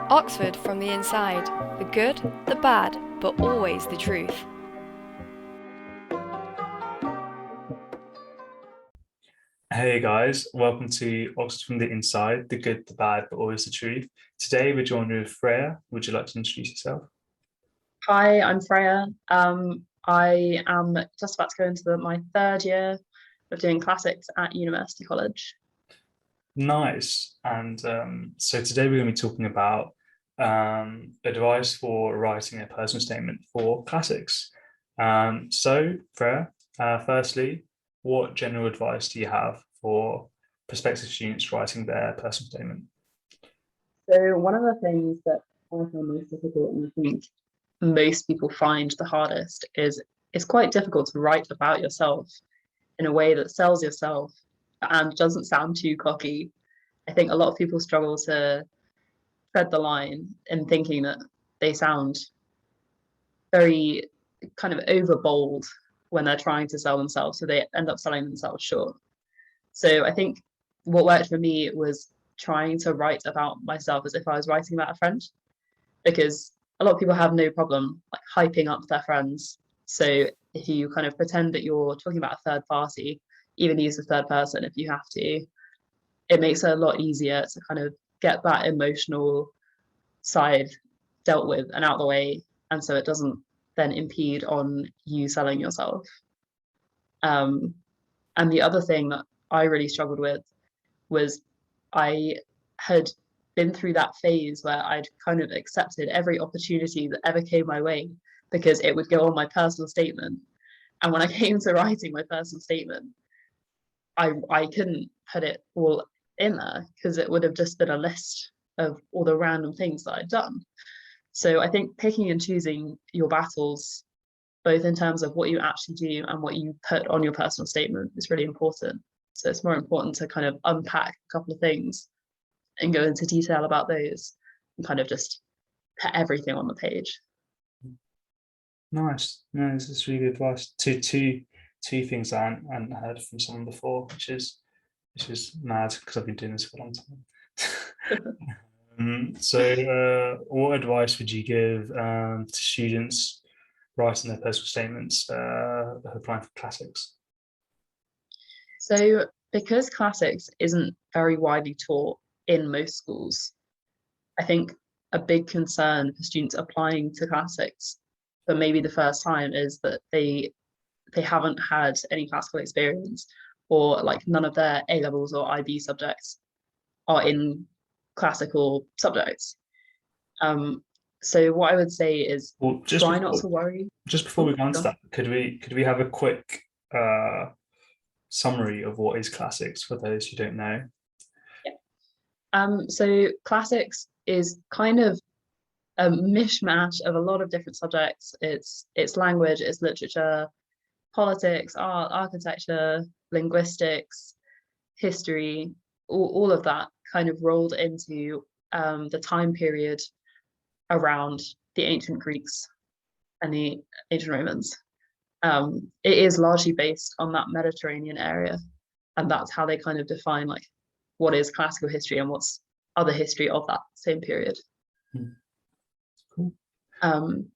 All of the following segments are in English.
Oxford from the inside. The good, the bad, but always the truth. Hey guys, welcome to Oxford from the Inside, the good, the bad, but always the truth. Today we're joined with Freya. Would you like to introduce yourself? Hi, I'm Freya. I am just about to go into my third year of doing classics at University College. Nice. And so today we're going to be talking about advice for writing a personal statement for classics. So Freya, firstly, what general advice do you have for prospective students writing their personal statement? So one of the things that I find most difficult, and I think most people find the hardest, is it's quite difficult to write about yourself in a way that sells yourself and doesn't sound too cocky. I think a lot of people struggle to tread the line in thinking that they sound very kind of over bold when they're trying to sell themselves, so they end up selling themselves short. So I think what worked for me was trying to write about myself as if I was writing about a friend, because a lot of people have no problem like hyping up their friends. So if you kind of pretend that you're talking about a third party, even use the third person if you have to, it makes it a lot easier to kind of get that emotional side dealt with and out of the way, and so it doesn't then impede on you selling yourself. Um, and the other thing that I really struggled with was I had been through that phase where I'd kind of accepted every opportunity that ever came my way because it would go on my personal statement. And when I came to writing my personal statement, I couldn't put it all in there because it would have just been a list of all the random things that I'd done. So I think picking and choosing your battles, both in terms of what you actually do and what you put on your personal statement, is really important. So it's more important to kind of unpack a couple of things and go into detail about those and kind of just put everything on the page. Nice. No, this is really good advice. Two things I hadn't heard from someone before, which is mad because I've been doing this for a long time. What advice would you give to students writing their personal statements applying for classics? So because classics isn't very widely taught in most schools, I think a big concern for students applying to classics for maybe the first time is that they haven't had any classical experience, or like none of their A levels or IB subjects are in classical subjects. Um, so what I would say is Well, try not to worry. just before Oh, we go on to sure. that, could we have a quick summary of what is classics for those who don't know? Yeah. So classics is kind of a mishmash of a lot of different subjects. It's language, it's literature, politics, art, architecture, linguistics, history, all of that kind of rolled into the time period around the ancient Greeks and the ancient Romans. It is largely based on that Mediterranean area, and that's how they kind of define like what is classical history and what's other history of that same period. Hmm, cool. Um,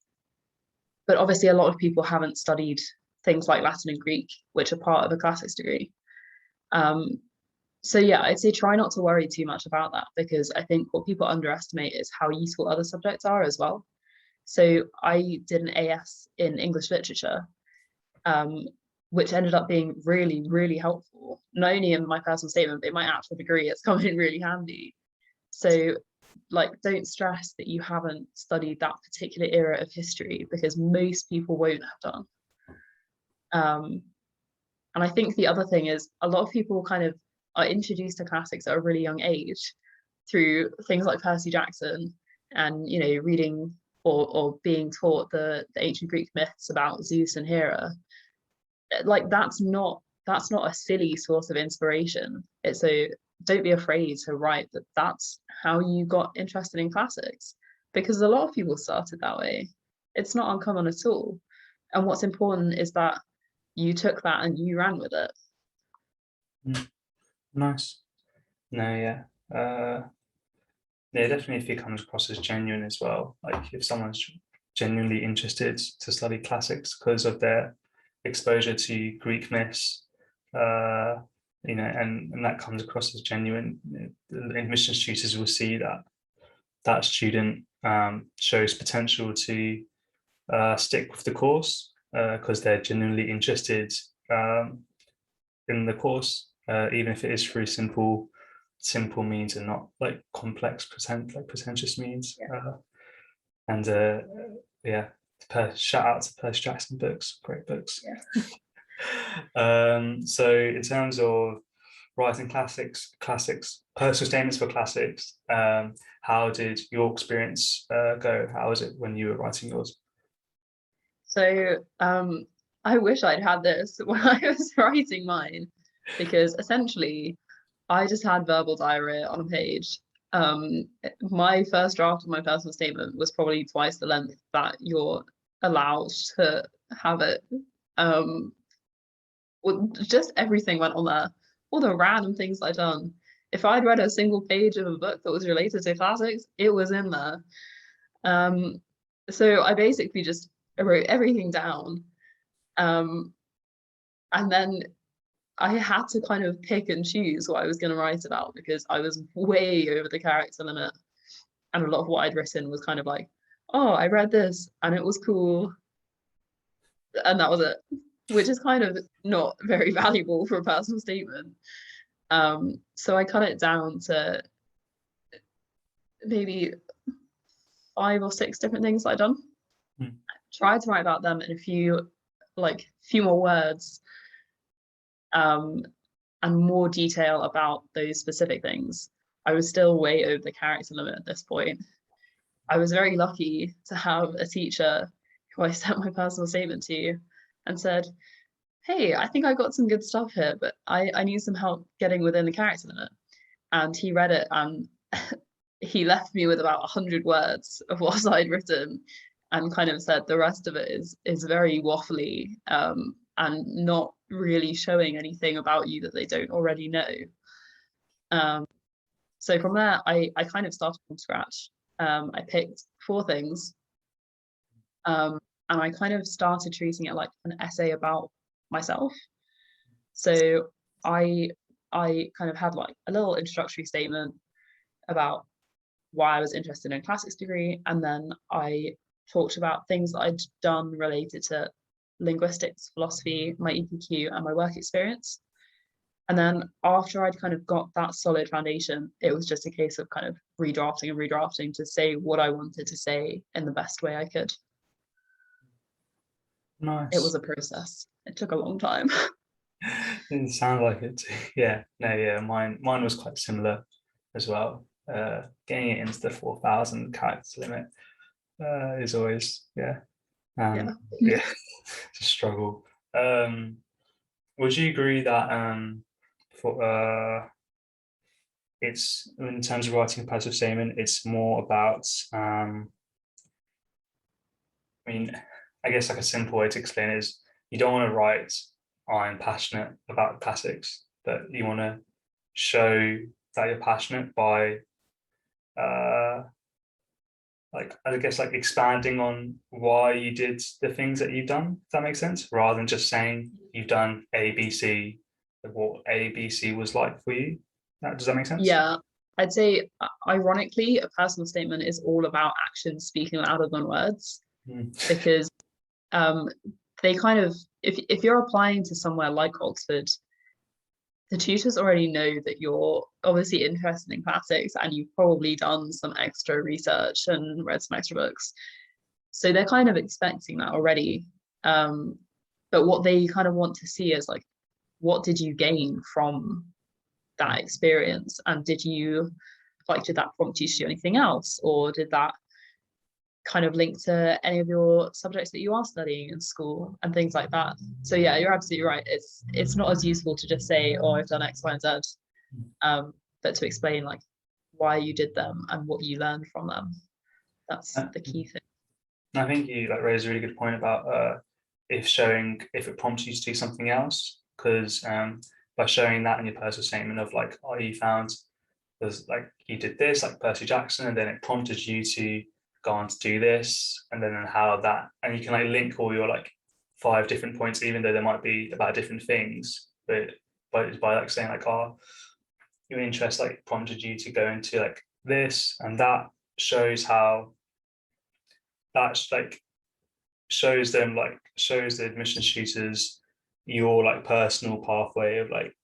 but obviously, a lot of people haven't studied things like Latin and Greek, which are part of a classics degree. Um, so yeah, I'd say try not to worry too much about that, because I think what people underestimate is how useful other subjects are as well. So I did an AS in English literature, um, which ended up being really, really helpful, not only in my personal statement, but in my actual degree. It's come in really handy. So like, don't stress that you haven't studied that particular era of history, because most people won't have done. Um, and I think the other thing is a lot of people kind of are introduced to classics at a really young age through things like Percy Jackson, and reading or being taught the ancient Greek myths about Zeus and Hera. Like that's not a silly source of inspiration. It's a Don't be afraid to write that that's how you got interested in classics, because a lot of people started that way. It's not uncommon at all. And what's important is that you took that and you ran with it. Mm, nice. No, yeah. yeah, definitely if it comes across as genuine as well. Like if someone's genuinely interested to study classics because of their exposure to Greek myths, and that comes across as genuine, the admissions tutors will see that that student shows potential to stick with the course because they're genuinely interested in the course, even if it is through simple means and not like complex pretentious means. Yeah. And yeah, shout out to Percy Jackson books, great books. Yeah. So in terms of writing classics, personal statements for classics, how did your experience go? How was it when you were writing yours? So I wish I'd had this when I was writing mine, because essentially I just had verbal diarrhea on a page. My first draft of my personal statement was probably twice the length that you're allowed to have it. Just everything went on there, all the random things I'd done. If I'd read a single page of a book that was related to classics, it was in there. So I basically just wrote everything down. And then I had to kind of pick and choose what I was going to write about, because I was way over the character limit. And a lot of what I'd written was kind of like, oh, I read this and it was cool. And that was it, which is kind of not very valuable for a personal statement. So I cut it down to maybe 5 or 6 different things I'd done. Tried to write about them in a few more words, and more detail about those specific things. I was still way over the character limit at this point. I was very lucky to have a teacher who I sent my personal statement to and said, hey, I think I got some good stuff here, but I need some help getting within the character limit. And he read it and he left me with about 100 words of what I'd written, and kind of said the rest of it is very waffly, and not really showing anything about you that they don't already know. So from there, I kind of started from scratch. I picked 4 things, and I kind of started treating it like an essay about myself. So I kind of had like a little introductory statement about why I was interested in a classics degree, and then I talked about things that I'd done related to linguistics, philosophy, my EPQ, and my work experience. And then after I'd kind of got that solid foundation, it was just a case of kind of redrafting to say what I wanted to say in the best way I could. Nice. It was a process. It took a long time. Didn't sound like it. Yeah, no, yeah, mine was quite similar as well. Getting it into the 4,000 character limit is always, yeah, Yeah. it's a struggle. Would you agree that for it's, in terms of writing a passive statement, it's more about I mean, I guess like a simple way to explain it is you don't want to write, I'm passionate about classics, but you want to show that you're passionate by I guess like expanding on why you did the things that you've done, if that makes sense, rather than just saying you've done ABC, what ABC was like for you. Does that make sense? Yeah, I'd say ironically, a personal statement is all about actions speaking louder than words, because they kind of, if you're applying to somewhere like Oxford, the tutors already know that you're obviously interested in classics and you've probably done some extra research and read some extra books. So they're kind of expecting that already. But what they kind of want to see is like, what did you gain from that experience? And did that prompt you to do anything else? Or did that kind of link to any of your subjects that you are studying in school and things like that? So yeah, you're absolutely right. It's not as useful to just say, oh, I've done X, Y, and Z, but to explain like why you did them and what you learned from them. That's the key thing. I think you raised a really good point about if it prompts you to do something else, because by showing that in your personal statement of like, oh, you found there's like you did this, like Percy Jackson, and then it prompted you to go on to do this, and then how that, and you can like link all your like 5 different points, even though they might be about different things, but by like saying like, oh, your interest like prompted you to go into like this, and that shows how that's like shows the admissions tutors your like personal pathway of like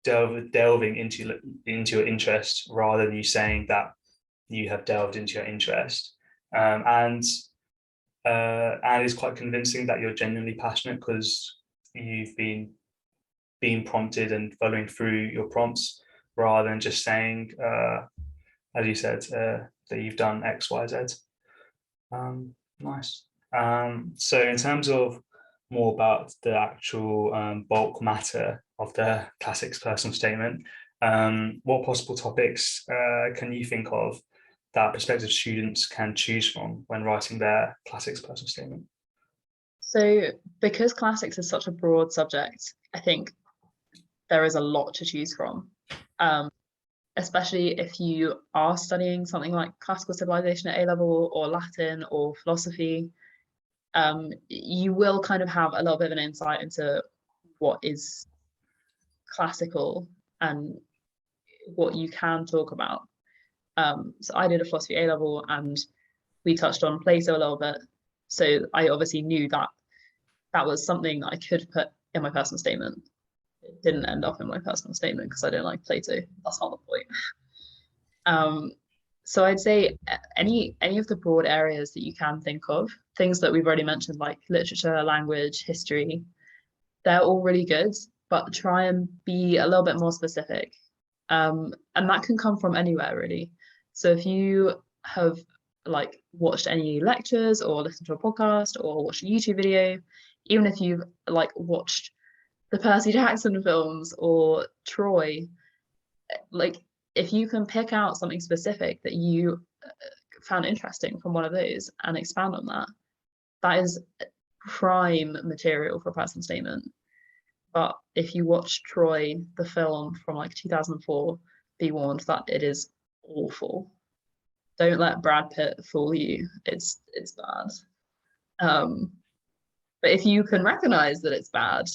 delving into your interest, rather than you saying that you have delved into your interest. And it's quite convincing that you're genuinely passionate, because you've been being prompted and following through your prompts, rather than just saying, as you said, that you've done X, Y, Z. Nice. So in terms of more about the actual bulk matter of the classics personal statement, what possible topics can you think of that prospective students can choose from when writing their classics personal statement? So because classics is such a broad subject, I think there is a lot to choose from, especially if you are studying something like classical civilization at A-level or Latin or philosophy. You will kind of have a little bit of an insight into what is classical and what you can talk about. So I did a philosophy A-level, and we touched on Plato a little bit. So I obviously knew that that was something that I could put in my personal statement. It didn't end up in my personal statement because I didn't like Plato. That's not the point. So I'd say any of the broad areas that you can think of, things that we've already mentioned, like literature, language, history, they're all really good, but try and be a little bit more specific. And that can come from anywhere, really. So if you have like watched any lectures or listened to a podcast or watched a YouTube video, even if you've like watched the Percy Jackson films or Troy, like if you can pick out something specific that you found interesting from one of those and expand on that, that is prime material for a personal statement. But if you watch Troy, the film from like 2004, be warned that it is awful. Don't let Brad Pitt fool you. It's bad. But if you can recognize that it's bad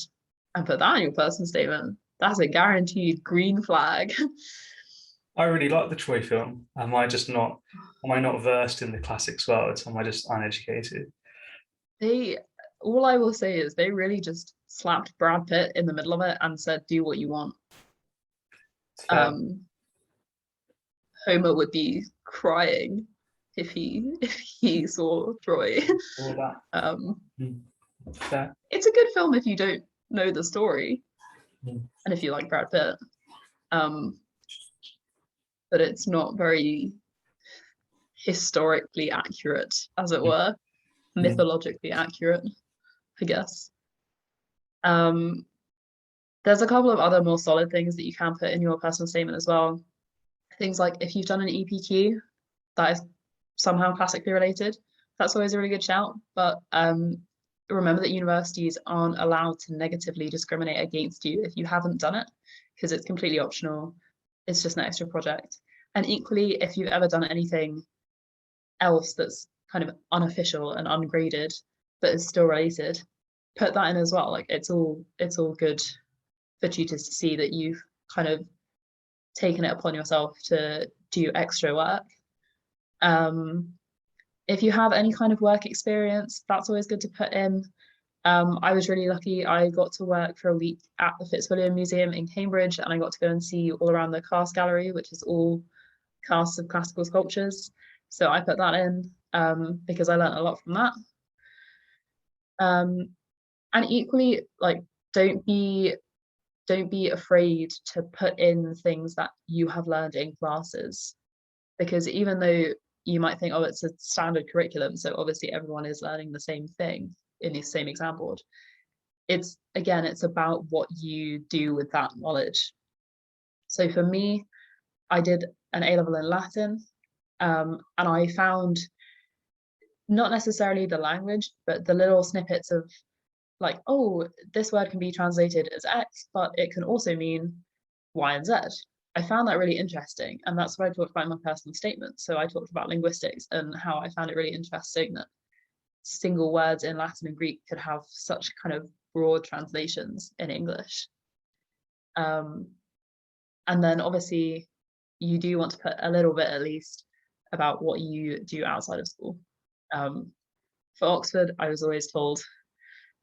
and put that in your personal statement, that's a guaranteed green flag. I really like the Troy film. Am I not versed in the classics world? Am I just uneducated? All I will say is they really just slapped Brad Pitt in the middle of it and said, do what you want. Homer would be crying if he saw Troy. All that. Fair. It's a good film if you don't know the story, and if you like Brad Pitt. But it's not very historically accurate, as it were, mythologically accurate, I guess. There's a couple of other more solid things that you can put in your personal statement as well. Things like if you've done an EPQ that is somehow classically related, that's always a really good shout. But remember that universities aren't allowed to negatively discriminate against you if you haven't done it, because it's completely optional. It's just an extra project. And equally, if you've ever done anything else that's kind of unofficial and ungraded but is still related, put that in as well. Like it's all good for tutors to see that you've kind of taken it upon yourself to do extra work. If you have any kind of work experience, that's always good to put in. I was really lucky. I got to work for a week at the Fitzwilliam Museum in Cambridge, and I got to go and see all around the cast gallery, which is all casts of classical sculptures. So I put that in because I learned a lot from that. And equally, like don't be afraid to put in things that you have learned in classes, because even though you might think, oh, it's a standard curriculum, so obviously everyone is learning the same thing in the same exam board. It's about what you do with that knowledge. So for me, I did an A-level in Latin, and I found not necessarily the language, but the little snippets of like, oh, this word can be translated as X, but it can also mean Y and Z. I found that really interesting, and that's what I talked about in my personal statement. So I talked about linguistics and how I found it really interesting that single words in Latin and Greek could have such kind of broad translations in English. And then obviously you do want to put a little bit at least about what you do outside of school. For Oxford, I was always told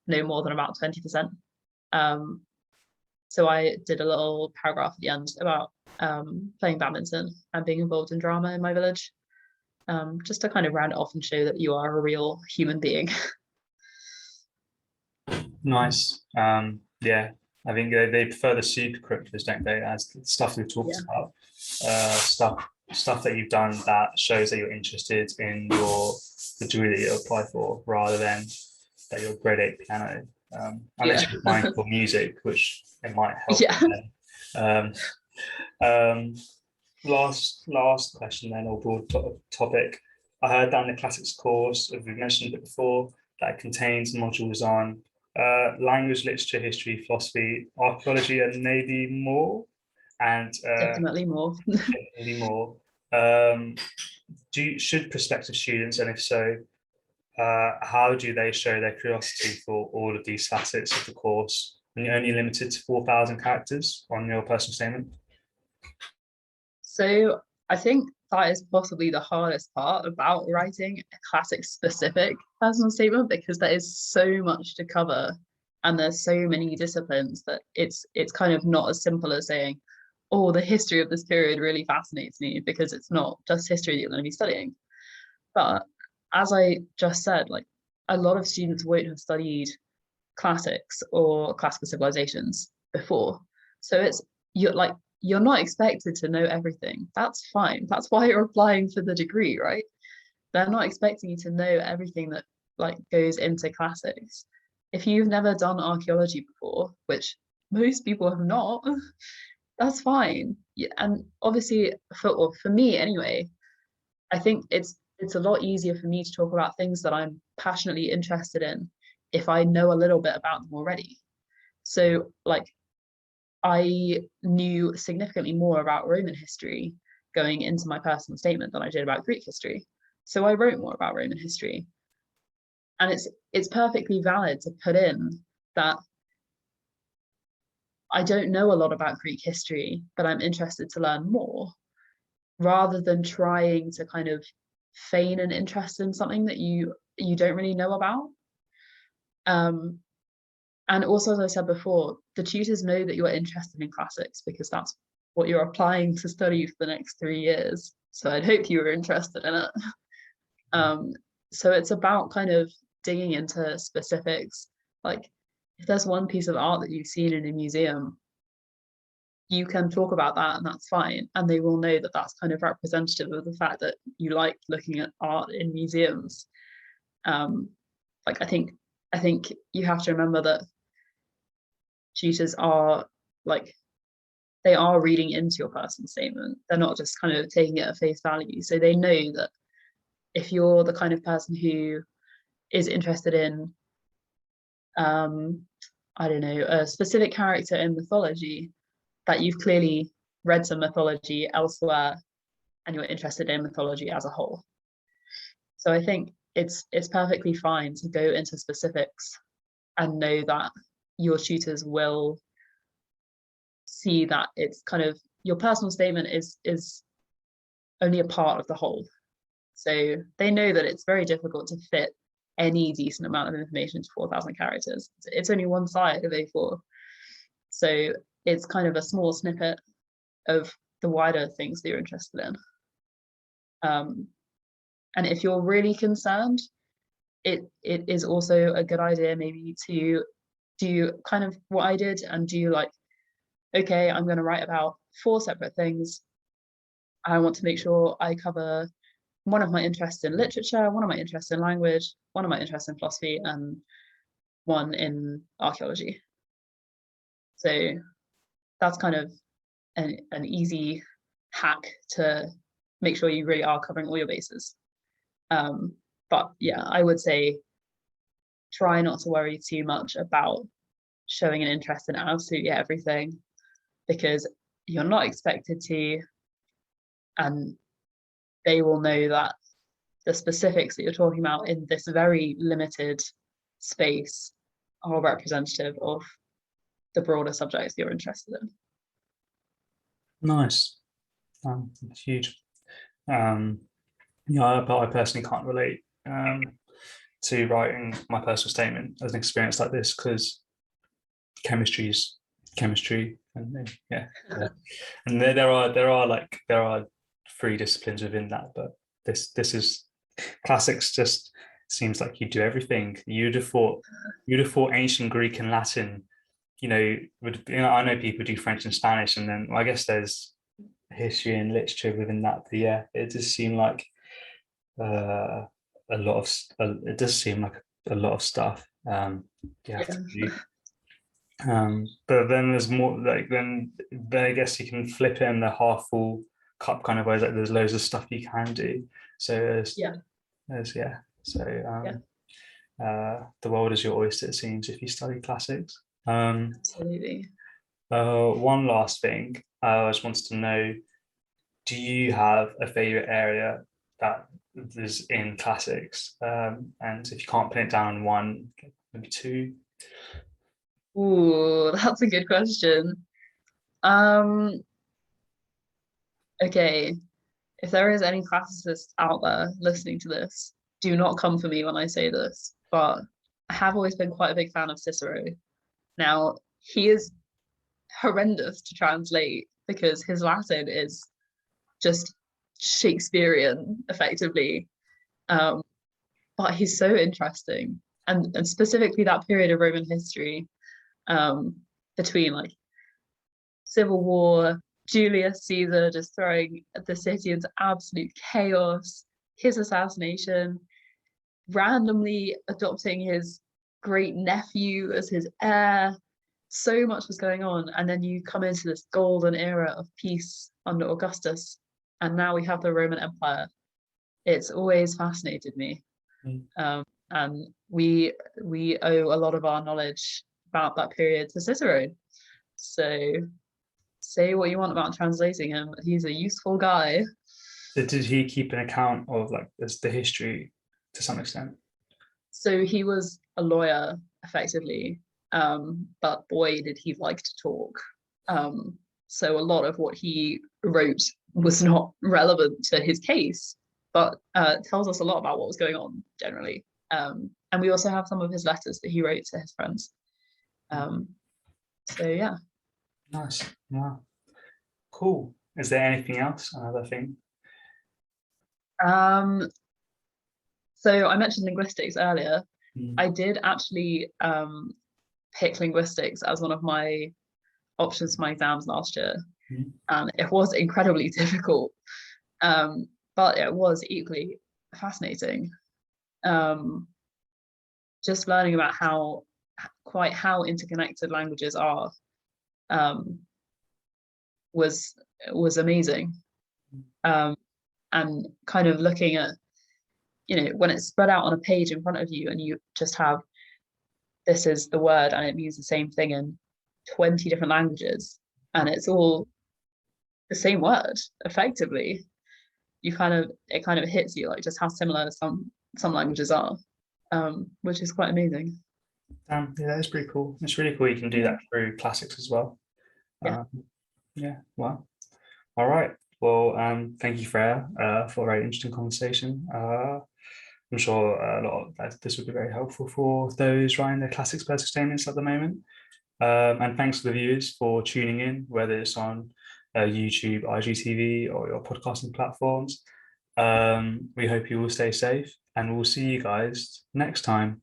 no more than about 20%. So I did a little paragraph at the end about playing badminton and being involved in drama in my village, just to kind of round it off and show that you are a real human being. Nice. Yeah, I think they prefer the super curriculars, don't they, as the stuff we've talked about, stuff that you've done that shows that you're interested in the degree that you apply for, rather than that you're grade 8 piano. Unless you're applying for music, which it might help. Yeah. Last question then, or broad topic. I heard that in the classics course, we've mentioned it before, that it contains modules on language, literature, history, philosophy, archaeology, and maybe more. And definitely more. Maybe more. Should prospective students, and if so, how do they show their curiosity for all of these facets of the course when you're only limited to 4,000 characters on your personal statement? So I think that is possibly the hardest part about writing a classic specific personal statement, because there is so much to cover and there's so many disciplines that it's kind of not as simple as saying, oh, the history of this period really fascinates me, because it's not just history that you're going to be studying. But as I just said, like, a lot of students won't have studied classics or classical civilizations before. So you're not expected to know everything. That's fine. That's why you're applying for the degree, right? They're not expecting you to know everything that like goes into classics. If you've never done archaeology before, which most people have not, that's fine. Yeah, and obviously for me anyway, I think it's a lot easier for me to talk about things that I'm passionately interested in if I know a little bit about them already. So like, I knew significantly more about Roman history going into my personal statement than I did about Greek history. So I wrote more about Roman history. And it's perfectly valid to put in that I don't know a lot about Greek history, but I'm interested to learn more, rather than trying to kind of feign an interest in something that you don't really know about. And also, as I said before, the tutors know that you're interested in classics because that's what you're applying to study for the next 3 years. So I'd hope you were interested in it. So it's about kind of digging into specifics. Like, if there's one piece of art that you've seen in a museum, you can talk about that and that's fine. And they will know that that's kind of representative of the fact that you like looking at art in museums. Like, I think you have to remember that tutors are like, they are reading into your personal statement. They're not just kind of taking it at face value. So they know that if you're the kind of person who is interested in, I don't know, a specific character in mythology, that you've clearly read some mythology elsewhere and you're interested in mythology as a whole. So I think it's perfectly fine to go into specifics and know that your tutors will see that it's kind of, your personal statement is only a part of the whole. So they know that it's very difficult to fit any decent amount of information to 4,000 characters. It's only one side of A4. So it's kind of a small snippet of the wider things that you're interested in. And if you're really concerned, it is also a good idea maybe to do kind of what I did and do like, okay, I'm going to write about 4 separate things. I want to make sure I cover one of my interests in literature, one of my interests in language, one of my interests in philosophy, and one in archaeology. So that's kind of an easy hack to make sure you really are covering all your bases. But yeah, I would say try not to worry too much about showing an interest in absolutely everything, because you're not expected to, and they will know that the specifics that you're talking about in this very limited space are representative of the broader subjects you're interested in. Nice. It's huge. But I personally can't relate to writing my personal statement as an experience like this, because chemistry is chemistry, and then, yeah. And there are 3 disciplines within that, but this is classics. Just seems like you do everything. You'd have thought ancient Greek and Latin, I know people do French and Spanish, and then I guess there's history and literature within that, but yeah, it does seem like it does seem like a lot of stuff you have to do. But then there's more, like, then I guess you can flip it in the half full cup kind of ways, like there's loads of stuff you can do. So the world is your oyster, it seems, if you study classics. Absolutely. One last thing, I just wanted to know, do you have a favorite area that is in classics? And if you can't pin it down on one, maybe 2. Ooh, that's a good question. Okay, if there is any classicists out there listening to this, do not come for me when I say this, but I have always been quite a big fan of Cicero. Now, he is horrendous to translate because his Latin is just Shakespearean, effectively. But he's so interesting. And specifically that period of Roman history, between like civil war, Julius Caesar just throwing the city into absolute chaos, his assassination, randomly adopting his great nephew as his heir. So much was going on, and then you come into this golden era of peace under Augustus, and now we have the Roman Empire. It's always fascinated me. And we owe a lot of our knowledge about that period to Cicero. So say what you want about translating him, he's a useful guy. So did he keep an account of like the history to some extent? So he was a lawyer, effectively, but boy, did he like to talk. So a lot of what he wrote was not relevant to his case, but tells us a lot about what was going on generally. And we also have some of his letters that he wrote to his friends. So yeah. Nice. Wow. Cool. Is there anything else? Another thing? So I mentioned linguistics earlier. I did actually pick linguistics as one of my options for my exams last year. And it was incredibly difficult, but it was equally fascinating. Just learning about how interconnected languages are was amazing. And kind of looking at, when it's spread out on a page in front of you and you just have, this is the word and it means the same thing in 20 different languages, and it's all the same word, effectively. It kind of hits you like just how similar some languages are, which is quite amazing. Yeah, that is pretty cool. It's really cool you can do that through classics as well. Wow. All right. Well, thank you, Freya, for a very interesting conversation. I'm sure this would be very helpful for those writing their classics personal statements at the moment. And thanks to the viewers for tuning in, whether it's on YouTube, IGTV, or your podcasting platforms. We hope you will stay safe, and we'll see you guys next time.